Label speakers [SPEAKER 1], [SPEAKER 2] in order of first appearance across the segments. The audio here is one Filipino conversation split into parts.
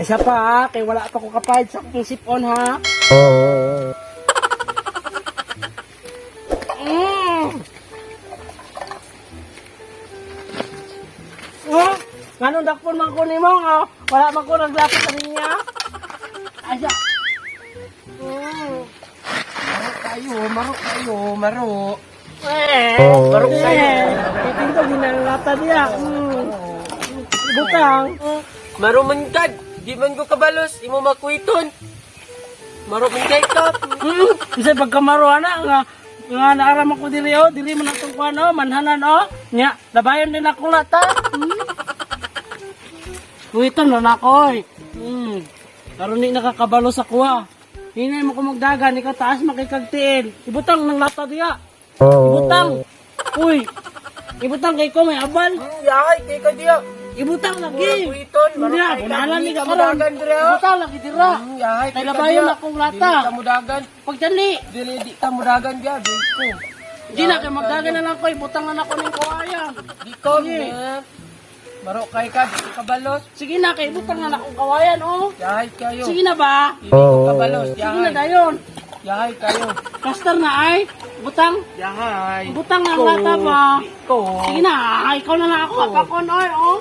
[SPEAKER 1] Isa pa ha, kay wala pa ko kapahid sa aking sipon ha. Oh, ganun dakpon man ko nimo nga. Wala man ko naglapit sa niya. Asa.
[SPEAKER 2] Marok kayo, marok.
[SPEAKER 1] Marok kayo. Itinto ginalata diya. Butang.
[SPEAKER 2] Marumangkad, di man ko kabalos, imo makuiton. Marumangkad ka.
[SPEAKER 1] Kasi pagkamaruana nga naaram ako diri o, diri man atong kuan o, manhanan o. Nya, labayon din ako lata. Kuiton na ako oy. Karon ni nakakabalo sa kuha. Hinay mo ko magdagan, ikaw taas makikagtiil. Ibutang ng lata diya. Ibutang. Uy. Ibutang kay ko may abal.
[SPEAKER 2] Yahay, kay ka diya.
[SPEAKER 1] Ibutang lagi.
[SPEAKER 2] Kuiton, marok
[SPEAKER 1] Diya,
[SPEAKER 2] kayo.
[SPEAKER 1] bunalan ni ka karon.
[SPEAKER 2] Kamudagan dira.
[SPEAKER 1] Ibutang lagi dira.
[SPEAKER 2] Yahay,
[SPEAKER 1] Kay labayon akong lata.
[SPEAKER 2] Dili kamudagan.
[SPEAKER 1] Pagdali.
[SPEAKER 2] Di kamudagan diya, di ko.
[SPEAKER 1] Di na kay magdagan na lang ko, ibutang na ako ning kawayan.
[SPEAKER 2] Di ko, man. Marok kay ka, di ko kabalos.
[SPEAKER 1] Sige na kay ibutang na akong kawayan oh.
[SPEAKER 2] Yahay kayo.
[SPEAKER 1] Sige na ba?
[SPEAKER 2] Hindi ko kabalos,
[SPEAKER 1] Sige na
[SPEAKER 2] yahay.
[SPEAKER 1] dayon.
[SPEAKER 2] Yahay kayo.
[SPEAKER 1] Kastar na ay. Butang.
[SPEAKER 2] Yahay.
[SPEAKER 1] Butang ang lata ba?
[SPEAKER 2] Ko.
[SPEAKER 1] Sige na, ikaw na lang ako. Kapakon oy oh.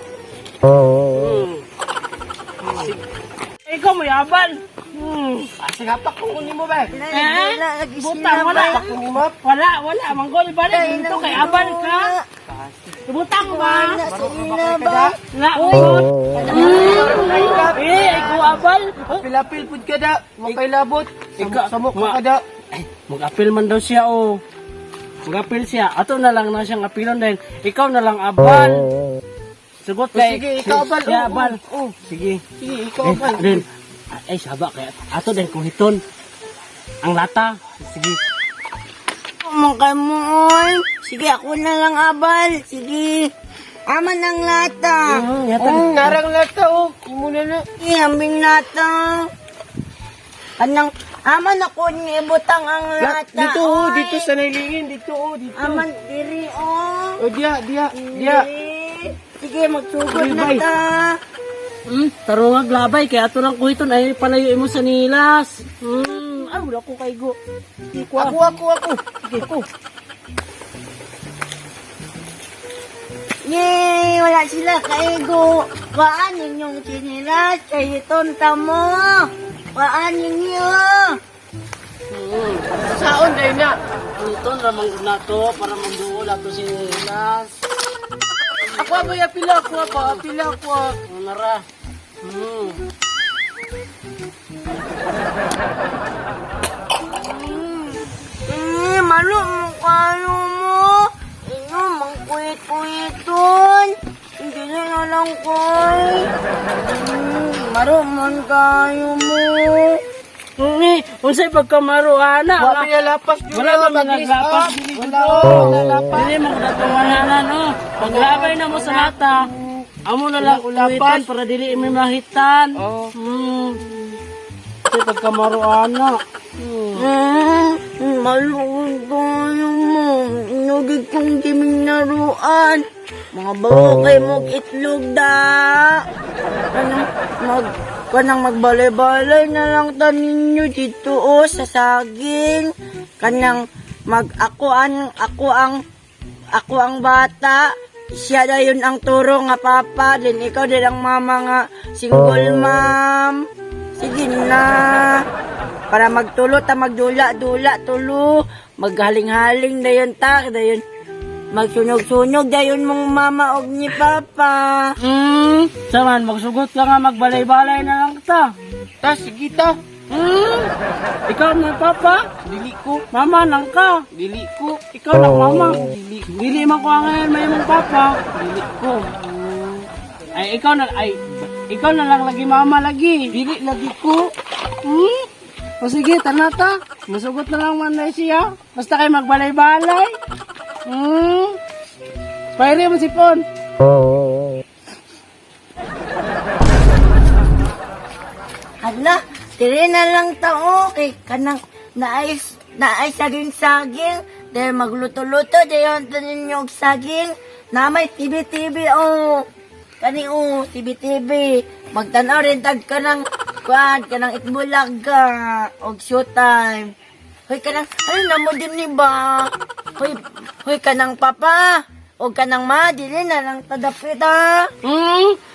[SPEAKER 1] Ikaw mo yaban.
[SPEAKER 2] Sigapak ko kunin mo ba?
[SPEAKER 1] Butang wala.
[SPEAKER 2] Kunin mo?
[SPEAKER 1] Wala. Manggol balik dito kay abal ka. Butang ba? Na uy. Ikaw abal.
[SPEAKER 2] Pilapil pud ka da. Makay labot. Samok ka da.
[SPEAKER 1] Ay, mag-apil man daw siya oh. Mag-apil siya. Ato na lang na siyang apilon dahil ikaw na lang abal. Sugot kay.
[SPEAKER 2] Sige, ikaw abal.
[SPEAKER 1] Siya abal. Sige.
[SPEAKER 2] Sige, ikaw abal.
[SPEAKER 1] Din. Ay, saba kaya. Ato din kuhiton. Ang lata. Sige.
[SPEAKER 3] Mangkay mo, oy. Sige, ako na lang abal. Sige. Aman ang lata.
[SPEAKER 2] Narang lata oh. Imo na na.
[SPEAKER 3] Ambing lata. Anang, aman ako ni butang ang lata.
[SPEAKER 2] Dito oh,
[SPEAKER 3] oy.
[SPEAKER 2] dito sa nailingin. Dito oh, dito.
[SPEAKER 3] Aman diri, oh.
[SPEAKER 2] Oh, dia.
[SPEAKER 3] Diri. Sige, magsugod na
[SPEAKER 2] Labay.
[SPEAKER 3] ta.
[SPEAKER 1] Tarungag labay. Kaya ato lang kuhiton. Ay, palayo mo sa nilas. Ay, wala ko kay go.
[SPEAKER 2] Ako.
[SPEAKER 1] Sige, ako.
[SPEAKER 3] Yay! Wala sila kaigo. Waan ninyong sinilas. Kayo tonta mo. Waan ninyo.
[SPEAKER 2] Saon day na.
[SPEAKER 1] Kuhiton ramang na to para magduol ato si nilas.
[SPEAKER 2] Ako ba ya pila ko ba? Pila ko.
[SPEAKER 1] Nara.
[SPEAKER 3] Malo mo kayo mo. Inyo, mangkuit-kuiton. Hindi na lang koy. Maro man kayo mo.
[SPEAKER 1] Unsay pagkamaruana.
[SPEAKER 2] Wa ya lapas jud.
[SPEAKER 1] Wala man naglapas dili
[SPEAKER 2] Wala.
[SPEAKER 1] Dili mo natuwanan no. Paglabay na mo sa lata. Amo na lang ulapan para dili mi mahitan. Unsay pagkamaruana.
[SPEAKER 3] Malungkot kayo mo. Inugig kong kiming naruan. Mga bago kayo mong itlog da. Kanang magbalay-balay na lang tanin nyo dito o sa saging. Kanang ako ang bata. Siya na yun ang turo nga papa. Din ikaw din ang mama nga single mom. Sige na. Para magtulo ta magdula-dula tulo. Maghaling-haling dayon ta. Dayon magsunog-sunog dayon mong mama og ni papa.
[SPEAKER 1] Saman magsugot ka nga magbalay-balay na lang ta.
[SPEAKER 2] Ta sige ta.
[SPEAKER 1] Ikaw na papa,
[SPEAKER 2] Dili ko.
[SPEAKER 1] mama nang ka.
[SPEAKER 2] Dili ko.
[SPEAKER 1] Ikaw na mama. Dili man ko ang ngayon may mong papa.
[SPEAKER 2] Dili ko.
[SPEAKER 1] Ay ikaw na lang lagi mama lagi.
[SPEAKER 2] Dili lagi ko.
[SPEAKER 1] O sige, tanata. Masugot na lang man na siya. Basta kayo magbalay-balay. Pwede mo sipon.
[SPEAKER 3] Hala, tiri na lang tao kay kanang naay sa din saging dahil magluto-luto dayon tanin yung saging Na may TV, oh. Kani, oh, TV. Magtanaw rin tag ka ng kuan, ka ng Itbulaga, og Showtime. Hoy, ka ng, ano na mo din ni ba? Hoy, ka ng papa, og ka ng ma, dili na lang tadapit, ha?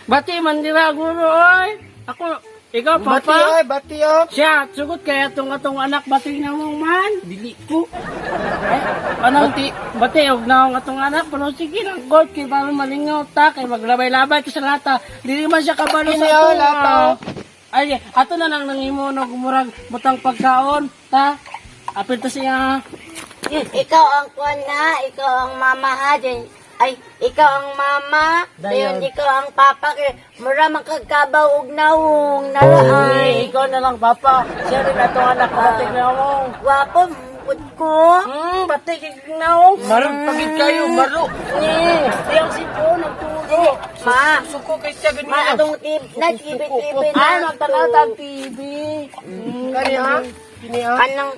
[SPEAKER 1] Bati man dira guro oy. Ako, ikaw papa.
[SPEAKER 2] Bati oy.
[SPEAKER 1] Siya, sugot kaya atong anak bati na mo man. Dili ko. Anong bati og na atong anak pero sige lang god kay para malingaw ta kay maglabay-labay ka sa lata. Dili man siya kabalo sa
[SPEAKER 2] Kinaw,
[SPEAKER 1] ato.
[SPEAKER 2] lata.
[SPEAKER 1] Ay, ato na lang nangimo no gumurag butang pagkaon, ta. Apil to siya.
[SPEAKER 3] Ikaw ang kuan na, ikaw ang mama ha, din. Ay, ikaw ang mama, dayon ikaw ang papa, kay mura makagkabaw og nawong nalaay.
[SPEAKER 1] Ikaw na lang papa. Siya rin atong anak bati na mo.
[SPEAKER 3] Wapo, mukod ko.
[SPEAKER 1] Bati kay na mo.
[SPEAKER 2] Marong pagit kayo, maro.
[SPEAKER 1] Yang sipo nagtulo.
[SPEAKER 3] Ma,
[SPEAKER 2] Suko kay siya ganyan.
[SPEAKER 3] ma, atong TV na.
[SPEAKER 1] Ay, magtanatang TV.
[SPEAKER 2] Kani ha? Kini ha?
[SPEAKER 3] Anang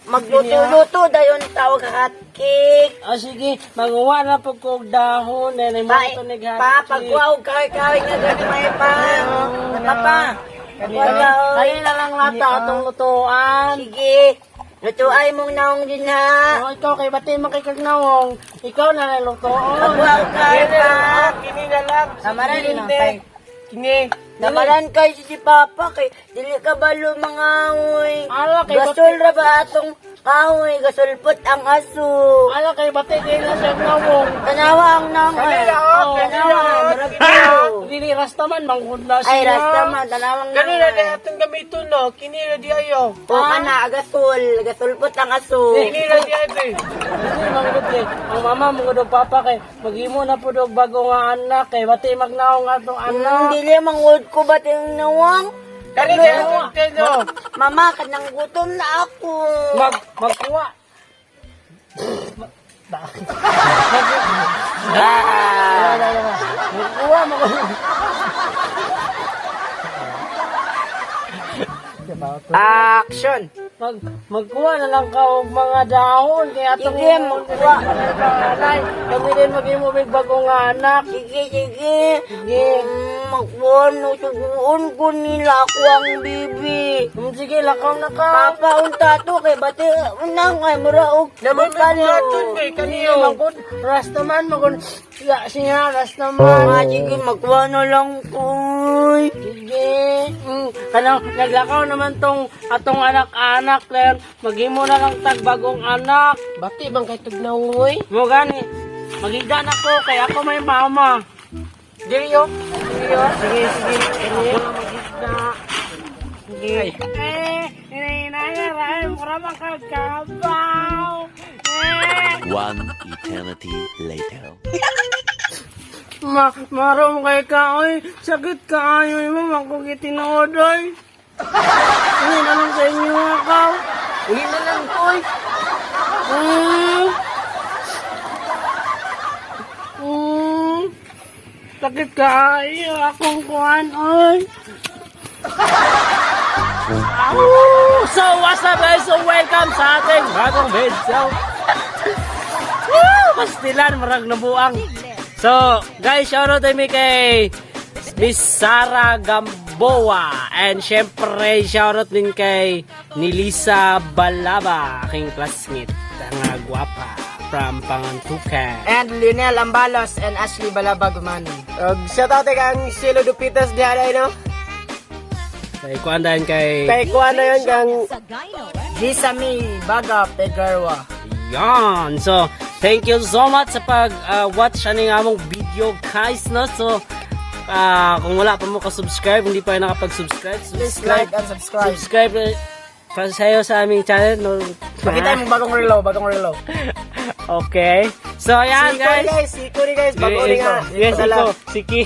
[SPEAKER 3] magluto-luto, dayon tawag ka cake.
[SPEAKER 1] Sige, magawa na po kong dahon. Nenay mo ito
[SPEAKER 3] Pa, pagkuhaw kaway nga gani may pa. Papa,
[SPEAKER 1] Kaya na lang lata atong lutuan.
[SPEAKER 3] sige. Lutuay mong naong din ha.
[SPEAKER 1] Ikaw kay bati makikagnawong. Ikaw na lang lutuon.
[SPEAKER 3] Pagkuhaw kaway pa.
[SPEAKER 2] Kini na lang.
[SPEAKER 3] Samaran
[SPEAKER 2] Kini
[SPEAKER 3] na,
[SPEAKER 2] hindi.
[SPEAKER 3] kay.
[SPEAKER 2] Kini.
[SPEAKER 3] Namalan kay si Papa kay dili ka balo mga uy.
[SPEAKER 1] Ala kay
[SPEAKER 3] Gasol ra ba atong kahoy, gasulpot ang aso.
[SPEAKER 1] Ala kay bati din na siya gnawong.
[SPEAKER 3] Tanawa ang nangoy. Tanawa, maragyo.
[SPEAKER 1] Dili rastaman manghudla siya.
[SPEAKER 3] Ay, rastaman, tanawang
[SPEAKER 2] Gani na
[SPEAKER 3] nangoy.
[SPEAKER 2] na atong gamiton no. Kini na di ayo.
[SPEAKER 3] O kana, gasulpot ang aso.
[SPEAKER 2] Kini na di ayo.
[SPEAKER 1] Dili manghudli. Ang mama mo do papa kay maghimo na po do bago nga anak kay bati magnawong atong anak.
[SPEAKER 3] Dili mangud ko ba ting nawang?
[SPEAKER 2] Kani na atong teno.
[SPEAKER 3] Mama, kanang gutom na ako.
[SPEAKER 1] Magkuha. Magkuha mo.
[SPEAKER 3] Action.
[SPEAKER 1] Magkuha na lang ka og mga dahon kaya atong
[SPEAKER 3] Sige, magkuha.
[SPEAKER 1] panay. Kami din maghimo mig bagong anak.
[SPEAKER 3] Sige.
[SPEAKER 1] Sige.
[SPEAKER 3] Magbuwan, suguon ko nila ako ang bibi.
[SPEAKER 1] Sige, lakaw na ka.
[SPEAKER 3] Papa, unta to kay bati, unang ay muraog.
[SPEAKER 2] Naman may buhaton kay kaniyo.
[SPEAKER 1] Magkod, rastaman, magkod. Siya, rastaman.
[SPEAKER 3] Sige, magkuha na lang ko.
[SPEAKER 1] Sige. Kanang naglakaw naman tong atong anak-anak lang. Maghimo na lang tag bagong anak.
[SPEAKER 2] Bati bang kay tugnawoy?
[SPEAKER 1] Mo gani. Magiga na ko kay ako may mama.
[SPEAKER 2] Diri yo.
[SPEAKER 1] Sige. Ako na magiga. Sige. Hinay mura makagabaw.
[SPEAKER 4] One eternity later.
[SPEAKER 1] Marom kay ka, oy. Sakit ka, ayoy mo. Makukit tinood, oy. Ano na lang sa inyo, akaw.
[SPEAKER 2] Uli na lang koy.
[SPEAKER 1] Sakit ka, ayo. Akong kuhan, oy. So, what's up, guys? So, welcome sa ating bagong video. Pastilan, marag nabuang. So, guys, shoutout tayo kay Miss Sarah Gamboa. And syempre, shoutout din kay Nilisa Balaba, aking classmate. Ang gwapa from Pangantukan.
[SPEAKER 2] And Lionel Ambalos and Ashley Balaba Gumani. Shout out kang Silo Dupitas di halay no.
[SPEAKER 1] Kay kuandahan kay...
[SPEAKER 2] Kay kuha na yun kang Gisami Baga Pegarwa.
[SPEAKER 1] Yan. So, thank you so much sa pag-watch aning among video, guys, no? So, kung wala pa mo ka-subscribe, hindi pa nakapag-subscribe,
[SPEAKER 2] Please like and subscribe.
[SPEAKER 1] subscribe para sa'yo sa aming channel, no?
[SPEAKER 2] Pakita mo bagong relo.
[SPEAKER 1] Okay. So, ayan, guys.
[SPEAKER 2] Si Kuri guys, bago rin nga.
[SPEAKER 1] Yes, ito. Siki.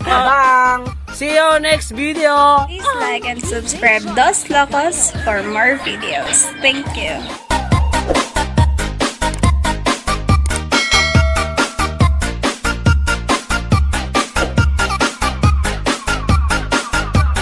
[SPEAKER 2] Bang!
[SPEAKER 1] See you next video.
[SPEAKER 5] Please like and subscribe Dos Locos for more videos. Thank you.